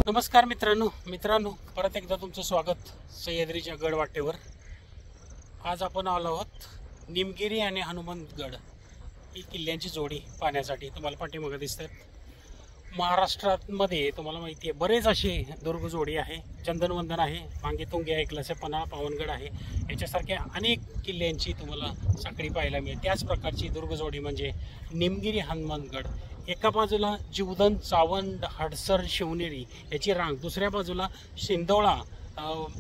नमस्कार मित्रांनो परत एकदा तुमचं स्वागत सह्याद्रीच्या गडवाटेवर। आज आपण आलो आहोत निमगिरी आणि हनुमंतगड ही किल्ल्यांची जोडी पाहण्यासाठी। तुम्हाला पाठीमागे दिसतात महाराष्ट्रामध्ये तुम्हाला माहिती आहे बरेच असे दुर्ग जोडी आहे। चंदनवंदन आहे, मांगेतुंगी ऐकलंच आहे, पन्हाळा पावनगड आहे, याच्यासारख्या अनेक किल्ल्यांची तुम्हाला साखळी पाहायला मिळेल। त्याच प्रकारची दुर्ग जोडी म्हणजे निमगिरी हनुमंतगड। एका बाजूला जीवदन, चावंड, हडसर, शिवनेरी याची रांग, दुसऱ्या बाजूला शिंदोळा,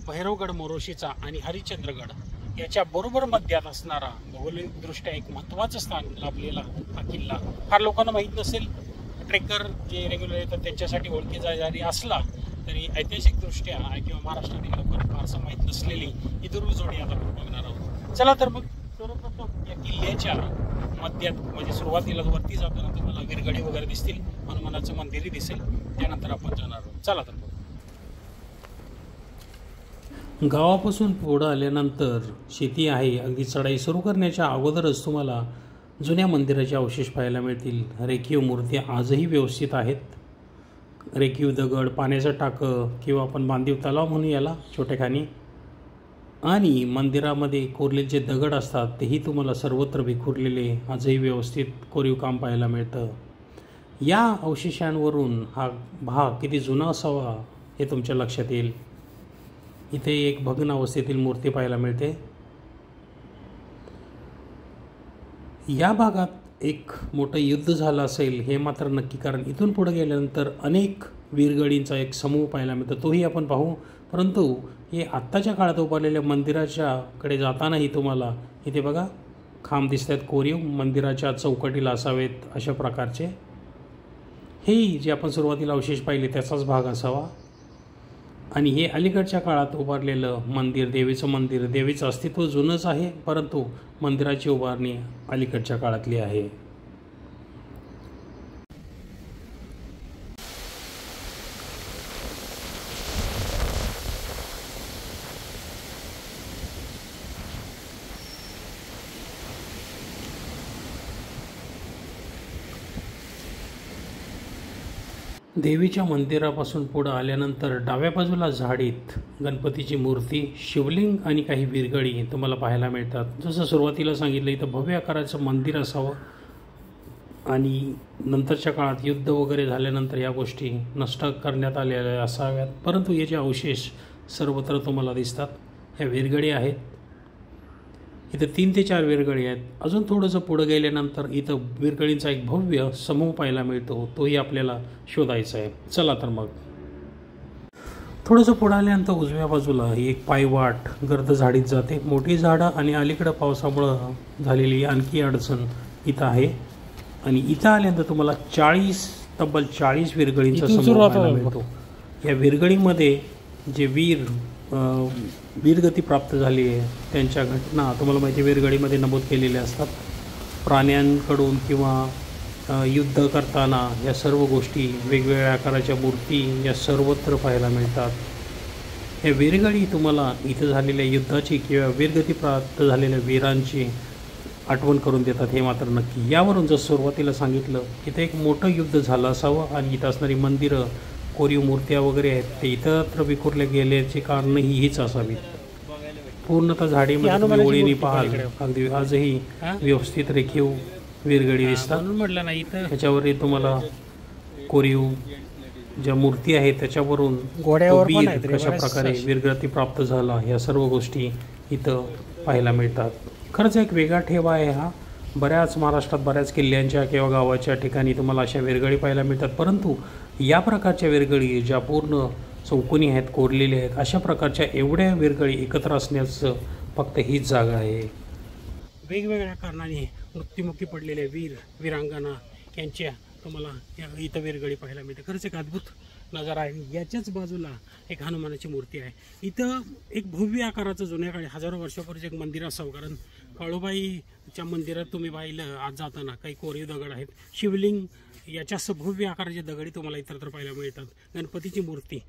भैरवगड मोरोशीचा आणि हरिश्चंद्रगड याच्या बरोबर मध्यात असणारा भौगोलिकदृष्ट्या एक महत्त्वाचं स्थान लाभलेला हा किल्ला फार लोकांना माहीत नसेल। ट्रेकर जे रेग्युलर येतात त्यांच्यासाठी ओळखीचा जरी असला तरी ऐतिहासिकदृष्ट्या किंवा महाराष्ट्रातील लोकांना फारसं माहीत नसलेली ही दुर्ग जोडी आता आपण बघणार आहोत। चला तर मग सर्वप्रथम या किल्ल्याच्या मध्यात म्हणजे सुरुवातीला वरती जाताना तुम्हाला विरगडी वगैरे दिसतील, हनुमानाचं मंदिरही दिसेल, त्यानंतर आपण जाणार आहोत। चला तर मग गावापासून पुढे आल्यानंतर शेती आहे। अगदी चढाई सुरू करण्याच्या अगोदरच तुम्हाला जुन्या मंदिराचे अवशेष पाहायला मिळतील। रेखीव मूर्ती आजही व्यवस्थित आहेत। रेखीव दगड, पाण्याचं टाकं किंवा आपण बांधीव तलाव म्हणू याला छोटेखानी, आणि मंदिरामध्ये कोरलेले जे दगड असतात तेही तुम्हाला सर्वत्र विखुरलेले आजही व्यवस्थित कोरीव काम पाहायला मिळतं। या अवशेषांवरून हा भाग किती जुना असावा हे तुमच्या लक्षात येईल। इथे एक भग्न अवस्थेतील मूर्ती पाहायला मिळते। या भागात एक मोठं युद्ध झालं असेल हे मात्र नक्की, कारण इथून पुढे गेल्यानंतर अनेक वीरगडींचा एक समूह पाहायला मिळतो, तोही आपण पाहू। परंतु हे आत्ताच्या काळात उभारलेल्या मंदिराच्याकडे जातानाही तुम्हाला इथे बघा खांब दिसत आहेत कोरीव, मंदिराच्या चौकटीला असावेत अशा प्रकारचे। हे जे आपण सुरुवातीला अवशेष पाहिले त्याचाच भाग असावा। आणि हे अलीकडच्या काळात उभारलेलं मंदिर, देवीचं मंदिर, देवीचं अस्तित्व जुनंच आहे, परंतु मंदिराची उभारणी अलीकडच्या काळातली आहे। देवीच्या मंदिरापासून पुढे आल्यानंतर डाव्या बाजूला झाडीत गणपतीची मूर्ती, शिवलिंग आणि काही विरगडी तुम्हाला पाहायला मिळतात। जसं सुरुवातीला सांगितलं इथं भव्य आकाराचं मंदिर असावं आणि नंतरच्या काळात युद्ध वगैरे झाल्यानंतर या गोष्टी नष्ट करण्यात आलेल्या असाव्यात, परंतु याचे अवशेष सर्वत्र तुम्हाला दिसतात। ह्या विरगडी आहेत, इथं 3 ते 4 विरगडी आहेत। अजून थोडंसं पुढं गेल्यानंतर इथं विरगडींचा एक भव्य समूह पाहायला मिळतो, तोही आपल्याला शोधायचा आहे। चला तर मग थोडंसं पुढं आल्यानंतर उजव्या बाजूला ही एक पायवाट गर्द झाडीत जाते। मोठी झाडं आणि अलीकडं पावसामुळं झालेली आणखी अडचण इथं आहे। आणि इथं आल्यानंतर तुम्हाला तब्बल 40 विरगडींचा समूह पाहायला मिळतो। या विरगडीमध्ये जे वीरगती प्राप्त झाली आहे त्यांच्या घटना तुम्हाला माहिती वीरगडीमध्ये नमूद केलेल्या असतात। प्राण्यांकडून किंवा युद्ध करताना या सर्व गोष्टी, वेगवेगळ्या आकाराच्या मूर्ती या सर्वत्र पाहायला मिळतात। या वीरगडी तुम्हाला इथं झालेल्या युद्धाची किंवा वीरगती प्राप्त झालेल्या वीरांची आठवण करून देतात, हे मात्र नक्की। यावरून जसं सुरुवातीला सांगितलं इथं एक मोठं युद्ध झालं असावं आणि इथं असणारी मंदिरं, कोरीव मूर्त्या वगैरे आहेत ते इतरत्र विखुरले गेल्याची कारणही हीच असावीत। पूर्णतः झाडीमध्ये ओळीने पाहाल अगदी आजही व्यवस्थित रेखीव विरगडी दिसतात। म्हटलं नाही इथं त्याच्यावर तुम्हाला कोरीव ज्या मूर्ती आहेत त्याच्यावरून वीर कशा प्रकारे वीरगती प्राप्त झाला या सर्व गोष्टी इथं पाहायला मिळतात। खरंच एक वेगळा ठेवा आहे हा। बऱ्याच महाराष्ट्रात बऱ्याच किल्ल्यांच्या किंवा गावाच्या ठिकाणी तुम्हाला अशा विरगडी पाहायला मिळतात, परंतु या प्रकारच्या विरगडी ज्या पूर्ण चौकोनी आहेत, कोरलेल्या आहेत, अशा प्रकारच्या एवढ्या विरगडी एकत्र असण्याचं फक्त हीच जागा आहे। वेगवेगळ्या कारणाने मृत्युमुखी पडलेल्या वीरांगना यांच्या तुम्हाला इथं विरगडी पाहायला मिळते। खरंच एक अद्भुत नजारा आहे। याच्याच बाजूला एक हनुमानाची मूर्ती आहे। इथं एक भव्य आकाराचं जुन्या काळी हजारो वर्षापूर्वीचं एक मंदिर असावं, कारण काळूबाईच्या मंदिरात तुम्ही पाहिलं आज जाताना काही कोरीव दगड आहेत, शिवलिंग याच्या भव्य आकाराचे दगडी तुम्हाला इतरत्र पाहायला मिळतात, गणपतीची मूर्ती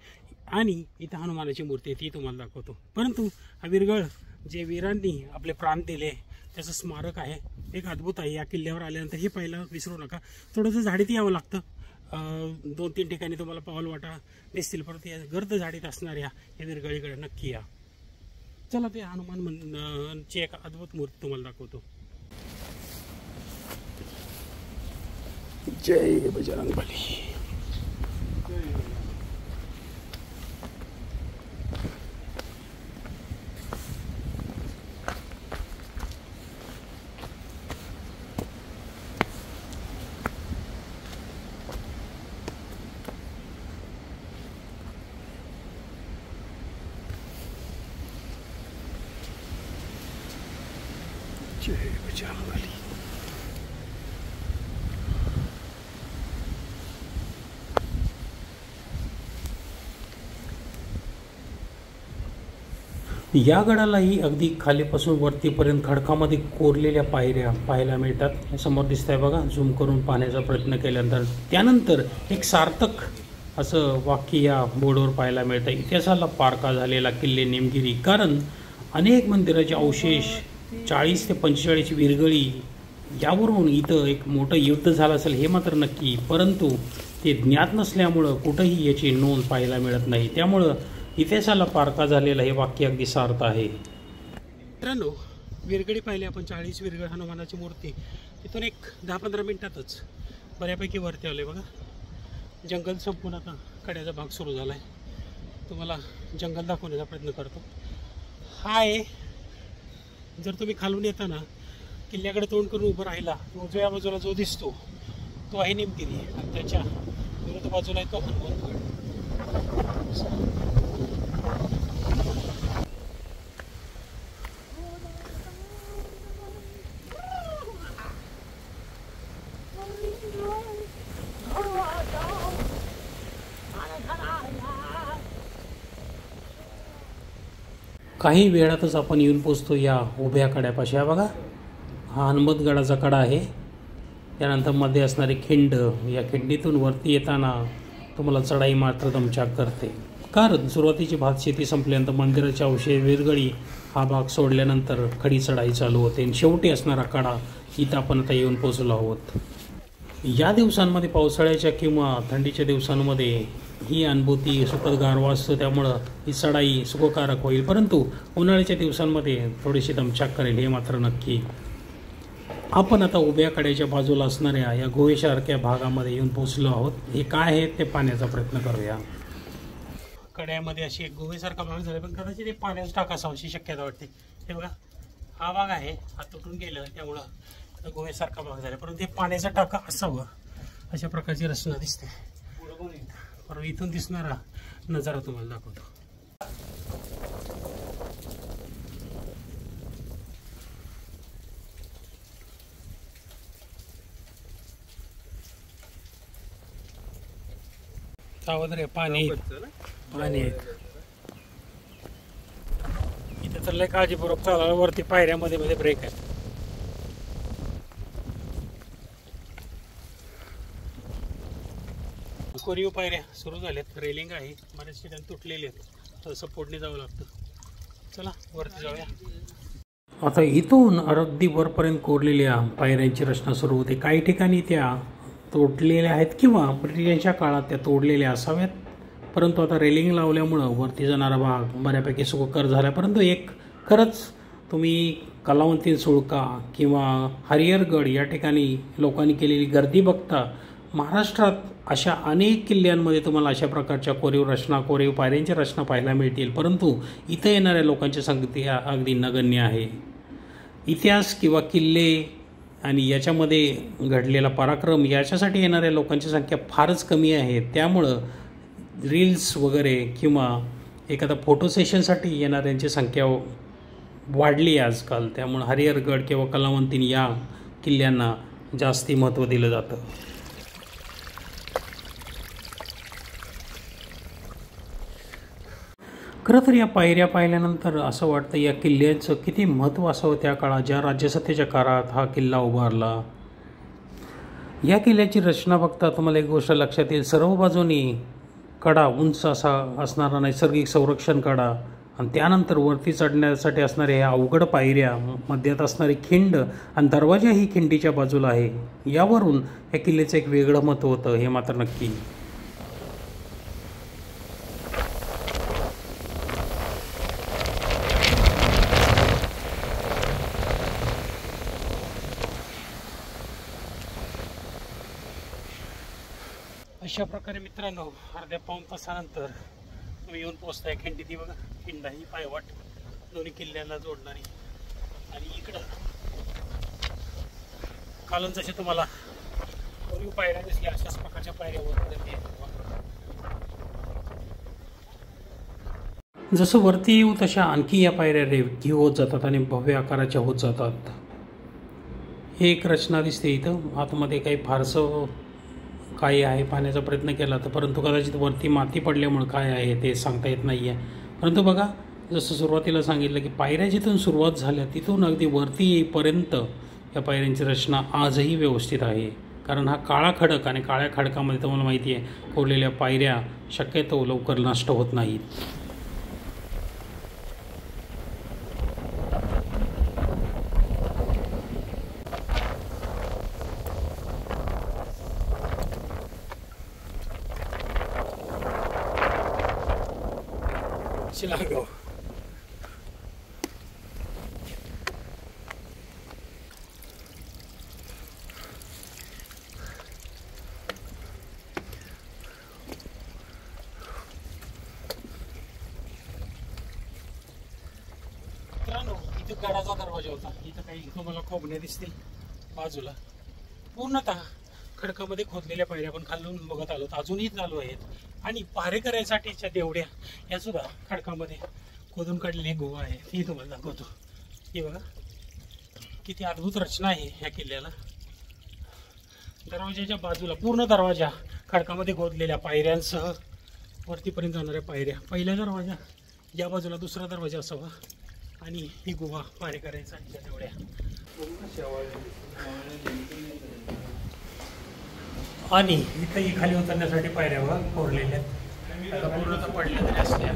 आणि इथं हनुमानाची मूर्ती ती तुम्हाला दाखवतो। परंतु हा विरगळ जे वीरांनी आपले प्राण दिले त्याचं स्मारक आहे, एक अद्भुत आहे। या किल्ल्यावर आल्यानंतर हे पाहायला विसरू नका। थोडंसं झाडीत यावं लागतं, 2-3 ठिकाणी तुम्हाला पाऊलवाटा दिसतील, परंतु या गर्द झाडीत असणाऱ्या या विरगळीकडे नक्की या. चला ते हनुमान ची एक अद्भुत मूर्ती तुम्हाला दाखवतो. जय बजरंगबली. जय बजरंगबली. या गडालाही अगदी खालीपासून वरतीपर्यंत खडकामध्ये कोरलेल्या पायऱ्या पाहायला मिळतात. हे समोर दिसत आहे बघा, झूम करून पाहण्याचा प्रयत्न केल्यानंतर त्यानंतर एक सार्थक असं वाक्य या बोर्डवर पाहायला मिळतं. इतिहासाला पारखा झालेला किल्ले निमगिरी. कारण अनेक मंदिराचे अवशेष, 40 ते 45 विरगळी, यावरून इथं एक मोठं युद्ध झालं असेल हे मात्र नक्की, परंतु ते ज्ञात नसल्यामुळं कुठंही याची नोंद पाहायला मिळत नाही. त्यामुळं इतिहासाला पारखा झालेलं हे वाक्य अगदी सार्थ आहे. मित्रांनो, विरगळी पाहिली आपण, 40 विरगळ हनुमानाची मूर्ती. तिथून एक 10-15 मिनिटातच बऱ्यापैकी वरती आले बघा. जंगल संपून आता कड्याचा भाग सुरू झाला आहे. तुम्हाला जंगल दाखवण्याचा प्रयत्न करतो. हा आहे, जर तुम्ही खालून येताना किल्ल्याकडे तोंड करून उभं राहिला, उजव्या बाजूला जो दिसतो तो आहे निमगिरी, आणि त्याच्या विरुद्ध बाजूला आहे तो हनुमानगड. काही वेळातच आपण येऊन पोचतो या उभ्या कड्यापाशी. हा बघा, हा हनुमतगडाचा कडा आहे. त्यानंतर मध्ये असणारी खिंड, या खिंडीतून वरती येताना तुम्हाला चढाई मात्र दमछाक करते. कारण सुरुवातीची भात शेती संपल्यानंतर मंदिराच्या अवशेष विरगळी हा भाग सोडल्यानंतर खडी चढाई चालू होते, आणि शेवटी असणारा कडा इथं आपण आता येऊन पोचलो आहोत. या दिवसांमध्ये, पावसाळ्याच्या किंवा थंडीच्या दिवसांमध्ये ही अनुभूती सुखद गारवा असतो, त्यामुळं ही चढाई सुखकारक होईल. परंतु उन्हाळ्याच्या दिवसांमध्ये थोडीशी दमछाक करेल हे मात्र नक्की. आपण आता उभ्या कड्याच्या बाजूला असणाऱ्या या गुहेसारख्या भागामध्ये येऊन पोचलो आहोत. हे काय आहे ते पाहण्याचा प्रयत्न करूया. कड्यामध्ये अशी एक गुहेसारखा भाग झाला, पण कदाचित ते पाण्याचा टाका असावं अशी शक्यता वाटते. हे बघा, हा भाग आहे, हा तुटून गेलं, त्यामुळं गुहेसारखा भाग झाला, परंतु हे पाण्याचा टाका असावं अशा प्रकारची रचना दिसते. परंतु इथून दिसणारा नजारा तुम्हाला दाखवतो. सावध रे, पाणी पाणी इथे तर लय काळजीपूर्वक चालायला. वरती पायऱ्यामध्ये मध्ये ब्रेक आहे. कोरीव पायऱ्या सुरू झाल्यात, रेलिंग आहे, बरेच ठिकाणी तुटलेले आहेत, तर सपोर्टने जावं लागतं. चला वरती जाऊया. आता इथून अगदी वरपर्यंत कोरलेल्या पायऱ्यांची रचना सुरू होते. काही ठिकाणी त्या तोडलेल्या आहेत किंवा ब्रिटिशांच्या काळात त्या तोडलेल्या असाव्यात, परंतु आता रेलिंग लावल्यामुळं वरती जाणारा भाग बऱ्यापैकी सुखकर झाला. परंतु एक खरंच तुम्ही कलावंतीन सुळका किंवा हरिहरगड या ठिकाणी लोकांनी केलेली गर्दी बघता, महाराष्ट्रात अशा अनेक किल्ल्यांमध्ये तुम्हाला अशा प्रकारच्या कोरीव रचना, कोरीव पायऱ्यांची रचना पाहायला मिळतील, परंतु इथं येणाऱ्या लोकांची संख्या अगदी नगण्य आहे. इतिहास किंवा किल्ले आणि याच्यामध्ये घडलेला पराक्रम याच्यासाठी येणाऱ्या लोकांची संख्या फारच कमी आहे. त्यामुळं रील्स वगैरे किंवा एखादा फोटो सेशनसाठी येणाऱ्यांची संख्या वाढली आजकाल. त्यामुळे हरिहरगड किंवा कलावंतीन या किल्ल्यांना जास्ती महत्त्व दिलं जातं. खरं तर या पायऱ्या पाहिल्यानंतर असं वाटतं या किल्ल्याचं किती महत्त्व असावं त्या काळात, ज्या राज्यसत्तेच्या काळात हा किल्ला उभारला. या किल्ल्याची रचना बघता तुम्हाला एक गोष्ट लक्षात येईल, सर्व बाजूनी कडा उंच असा असणारा नैसर्गिक संरक्षण कडा आणि त्यानंतर वरती चढण्यासाठी असणाऱ्या ह्या अवघड पायऱ्या, मध्यात असणारी खिंड आणि दरवाजा ही खिंडीच्या बाजूला आहे. यावरून या किल्ल्याचं एक वेगळं महत्त्व होतं, हे मात्र नक्की. अशा प्रकारे मित्रांनो, अर्ध्या पाऊण तासानंतर तुम्ही येऊन पोहोचताय खिंडी. ती बघा, खिंड ही पायवाट दोन्ही किल्ल्याला जोडणारी. आणि इकडं खालून जसे तुम्हाला पूर्वी पायऱ्या दिसल्या, अशाच प्रकारच्या पायऱ्या वरती. जसं वरती येऊ तशा आणखी या पायऱ्या रेवगी होत जातात आणि भव्य आकाराच्या होत जातात. हे एक रचना दिसते इथं. आतमध्ये काही फारसं काय आहे पाहण्याचा प्रयत्न केला तर, परंतु कदाचित वरती माती पडल्यामुळे काय आहे ते सांगता येत नाही आहे. परंतु बघा, जसं सुरुवातीला सांगितलं की पायऱ्या जिथून सुरुवात झाल्या तिथून अगदी वरती येईपर्यंत या पायऱ्यांची रचना आजही व्यवस्थित आहे. कारण हा काळा खडक, आणि काळ्या खडकामध्ये तुम्हाला माहिती आहे कोरलेल्या पायऱ्या शक्यतो लवकर नष्ट होत नाहीत. शिलागाव मित्रांनो, इथे गडाचा दरवाजा होता. इथं काही तुम्हाला खोबण्या दिसतील बाजूला. पूर्णतः खडकामध्ये खोदलेल्या पायऱ्या पण खालून बघत आलो, अजूनही चालू आहेत. आणि पारेकऱ्यांसाठीच्या देवड्या या सुद्धा खडकामध्ये खोदून काढलेली गुहा आहे, ती तुम्हाला दाखवतो. हे बघा किती अद्भुत रचना आहे ह्या किल्ल्याला. दरवाजाच्या बाजूला पूर्ण दरवाजा खडकामध्ये खोदलेल्या पायऱ्यांसह वरतीपर्यंत जाणाऱ्या पायऱ्या. पहिला दरवाजा या बाजूला, दुसरा दरवाजा असावा, आणि ही गुहा पारेकऱ्यांसाठीच्या देवड्या. आणि इथंही खाली उतरण्यासाठी पायऱ्या बघा कोरलेल्या आहेत, पूर्णतः पडल्या तरी असल्या.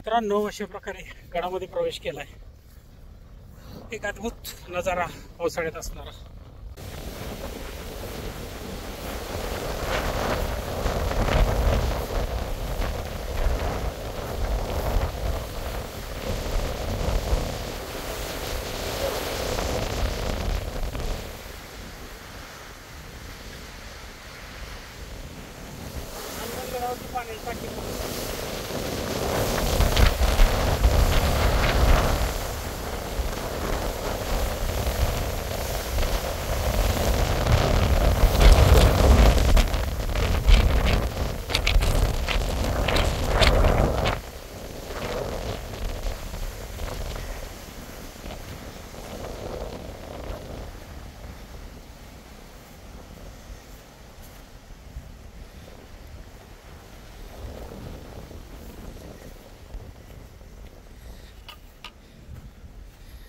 मित्रांनो, अशा प्रकारे गडामध्ये प्रवेश केलाय. एक अद्भुत नजारा पावसाळ्यात असणारा.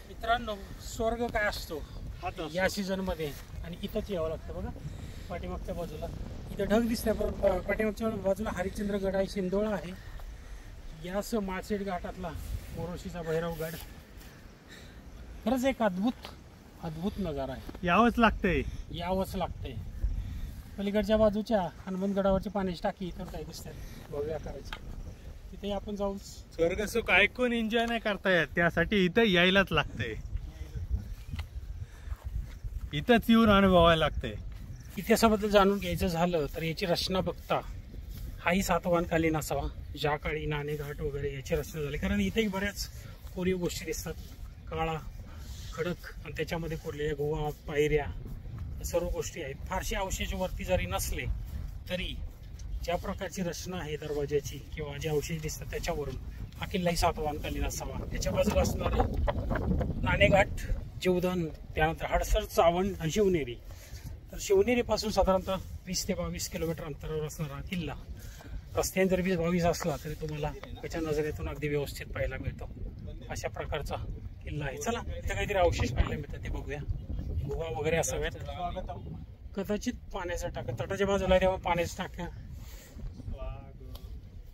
मित्रांनो, स्वर्ग काय असतो या सीझन मध्ये, आणि इथंच यावं लागतं. बघा पाठीमागच्या बाजूला इथं ढग दिसतंय, पाठीमागच्या बाजूला हरिश्चंद्रगड आहे, शिंदोळा आहे. यास माळशेज घाटातला मोरोशीचा भैरवगड. खरंच एक अद्भुत नजारा आहे. यावंच लागतंय. पलीकडच्या बाजूच्या हनुमंतगडावरची पाण्याची टाकी तर काय दिसतात भव्य आकाराची. तिथे आपण जाऊ. स्वर्ग सुख ऐकून एन्जॉय नाही करता येत, त्यासाठी इथं यायलाच लागतंय. इथंच येऊन अनुभवायला लागतंय. इतिहासाबद्दल जाणून घ्यायचं झालं तर याची रचना बघता हाही सातवाहनकालीन असावा. ज्या काळी नाणेघाट वगैरे याची रचना झाली, कारण इथेही बऱ्याच कोरीव गोष्टी दिसतात. काळा खडक आणि त्याच्यामध्ये कोरलेल्या गुहा, पायऱ्या, सर्व गोष्टी आहेत. फारसे अवशेष वरती जरी नसले तरी ज्या प्रकारची रचना आहे दरवाजाची किंवा जे अवशेष दिसतात त्याच्यावरून हा किल्लाही सातवाहनकालीन असावा. त्याच्या बाजूला असणारं नाणेघाट, जीवधन, त्यानंतर हडसर, चावंड आणि शिवनेरी. तर शिवनेरीपासून साधारणतः 20 ते 22 किलोमीटर अंतरावर असणारा किल्ला रस्त्याने जर 20-22 असला तरी तुम्हाला त्याच्या नजरेतून अगदी व्यवस्थित पाहायला मिळतो. अशा प्रकारचा किल्ला आहे. चला इथे काहीतरी अवशेष पाहायला मिळतात ते बघूया. गुहा वगैरे असाव्यात. कदाचित पाण्याचा टाका तटाच्या बाजूला तेव्हा पाण्याच्या टाक्या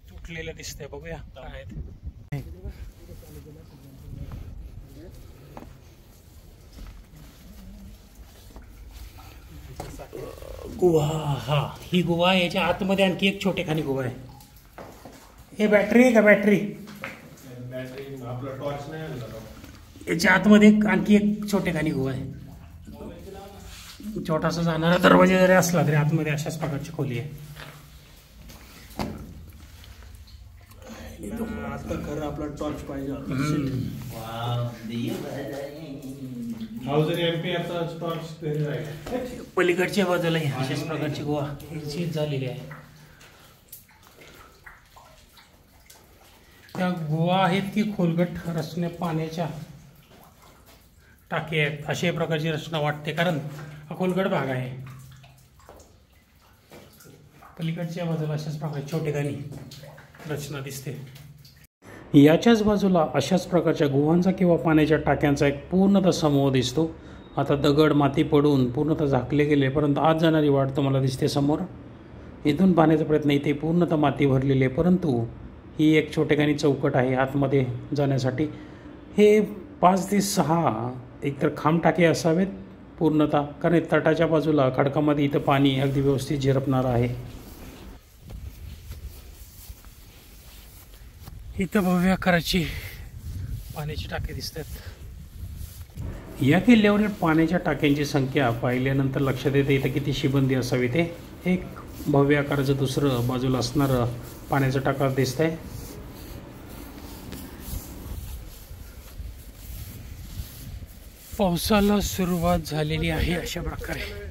तुटलेलं दिसतंय. बघूया काय आहेत. गुहा, हा ही गुहा. याच्या आतमध्ये आणखी एक छोटेखानी गुहा आहे. हे बॅटरी आहे का? बॅटरी याच्या आतमध्ये आणखी एक छोटेखानी गुहा आहे. छोटासा जाणारा दरवाजा जरी असला तरी आतमध्ये अशाच प्रकारची खोली आहे. आता खरं आपला टॉर्च पाहिजे. पलीकडच्या बाजूला अशाच प्रकारची गुहा शीत झालेली आहे. त्या गुहा आहेत की खोलगट रचने पाण्याच्या टाकी आहेत अशा प्रकारची रचना वाटते, कारण हा खोलगट भाग आहे. पलीकडच्या बाजूला अशाच प्रकारची छोटेखानी रचना दिसते. याच्याच बाजूला अशाच प्रकारच्या गुहांचा किंवा पाण्याच्या टाक्यांचा एक पूर्णतः समूह दिसतो. आता दगड माती पडून पूर्णतः झाकले गेले, परंतु आत जाणारी वाट तुम्हाला दिसते समोर. इथून पाहण्याचा प्रयत्न, इथे पूर्णतः माती भरलेली आहे, परंतु ही एक छोटेखानी चौकट आहे आतमध्ये जाण्यासाठी. हे 5 ते 6 एकतर खांब टाके असावेत पूर्णतः, कारण तटाच्या बाजूला खडकामध्ये इथं पाणी अगदी व्यवस्थित झिरपणारं आहे. इथं भव्य आकाराची पाण्याची टाके दिसतात. या किल्ल्यावरील पाण्याच्या टाक्यांची संख्या पाहिल्यानंतर लक्षात येते इथं किती शिबंदी असावी. ते एक भव्य आकाराचं दुसरं बाजूला असणारं पाण्याचं टाका दिसत आहे. पावसाला सुरुवात झालेली आहे अशा प्रकारे.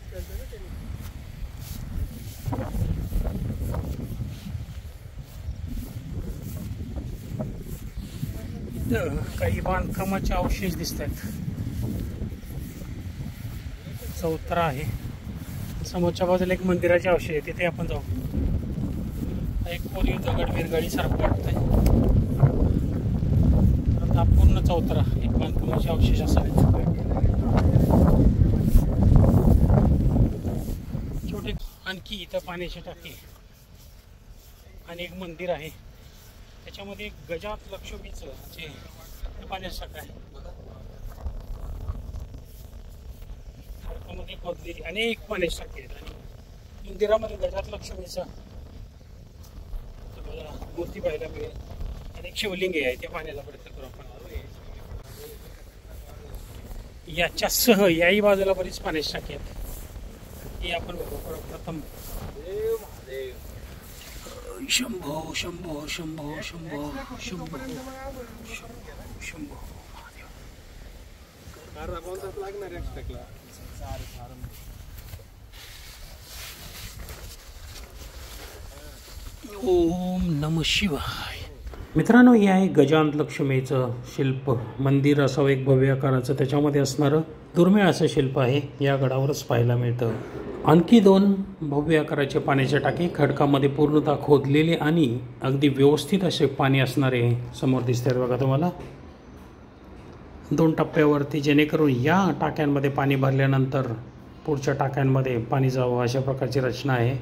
काही बांधकामाचे अवशेष दिसत आहेत. चौतरा आहे. समोरच्या बाजूला एक मंदिराचे अवशेष आहे, तिथे आपण जाऊ. एक कोरीव दगड विरगळी सारखं वाटतंय. हा पूर्ण चौतरा एक बांधकामाचे अवशेष असावेत. छोटे आणखी इथं पाण्याची टाकी आणि एक मंदिर आहे. त्याच्यामध्ये एक गजात लक्ष्मीचं जे पाण्याची टाका आहे. मध्ये खोदलेली अनेक पाण्याची टाकी आहेत आणि मंदिरामध्ये गजात लक्ष्मीचं मूर्ती पाहायला मिळेल. अनेक शिवलिंगे आहे, ते पाण्याचा प्रयत्न करू आपण. याच्यासह याही बाजूला बरीच पाण्याची टाकी आहेत, ही आपण बघू. प्रथम शंभो शंभो शंभो शंभो शंभो शंभो ओम नमः शिवाय. मित्रांनो, हे आहे गजांत लक्ष्मीचं शिल्प. मंदिर असावं एक भव्य आकाराचं, त्याच्यामध्ये असणारं दुर्मिळ असं शिल्प आहे. या गडावरच पाहायला मिळतं. आणखी 2 भव्य आकाराचे पाण्याचे टाके खडकामध्ये पूर्णतः खोदलेले आणि अगदी व्यवस्थित असे पाणी असणारे समोर दिसतात बघा तुम्हाला. 2 टप्प्यावरती, जेणेकरून या टाक्यांमध्ये पाणी भरल्यानंतर पुढच्या टाक्यांमध्ये पाणी जावं अशा प्रकारची रचना आहे.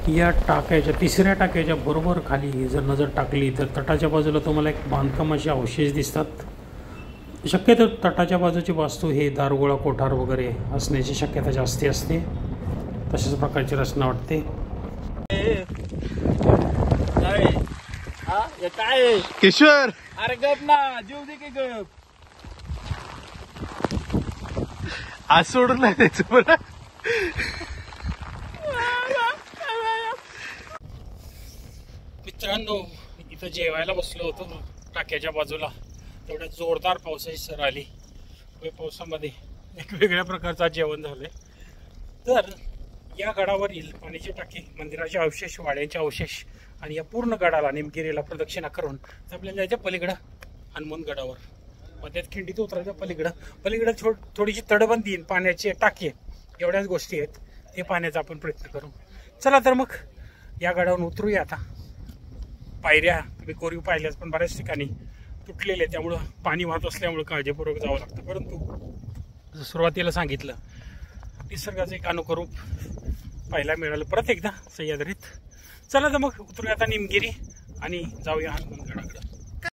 या टाक्याच्या 3ऱ्या टाक्याच्या बरोबर खाली जर नजर टाकली तर तटाच्या बाजूला तुम्हाला एक बांधकामाचे अवशेष दिसतात. शक्यतो तटाच्या बाजूची वास्तू हे दारुगोळा कोठार वगैरे असण्याची शक्यता जास्ती असते. तशाच प्रकारची रचना वाटते. किशोर, अरे गप ना, जीव दे की गप. आज सोडून नाही द्यायचं बरं. मित्रांनो, इथं जेवायला बसलो होतो टाक्याच्या बाजूला, तेवढ्या जोरदार पावसाची सर आली. या पावसामध्ये एक वेगळ्या प्रकारचं जेवण झालंय. तर या गडावरील पाण्याची टाकी, मंदिराचे अवशेष, वाड्यांचे अवशेष आणि या पूर्ण गडाला निमगिरीला प्रदक्षिणा करून आपल्याला जायचं पलीकडं हनुमान गडावर. मग त्यात खिंडीत उतरायचं पलीकडं थोडीशी तटबंदी आणि पाण्याची टाकी, एवढ्याच गोष्टी आहेत. हे पाहण्याचा आपण प्रयत्न करू. चला तर मग या गडावरून उतरूया आता. पायऱ्या तुम्ही कोरीव पाहिल्यास, पण बऱ्याच ठिकाणी तुटलेले, त्यामुळं पाणी वाहत असल्यामुळे काळजीपूर्वक जावं लागतं. परंतु सुरुवातीला सांगितलं, निसर्गाचं एक अनुकरूप पाहायला मिळालं परत एकदा सह्याद्रीत. चला तर मग उतरूया आता निमगिरी आणि जाऊया हनुमान गडाकडे.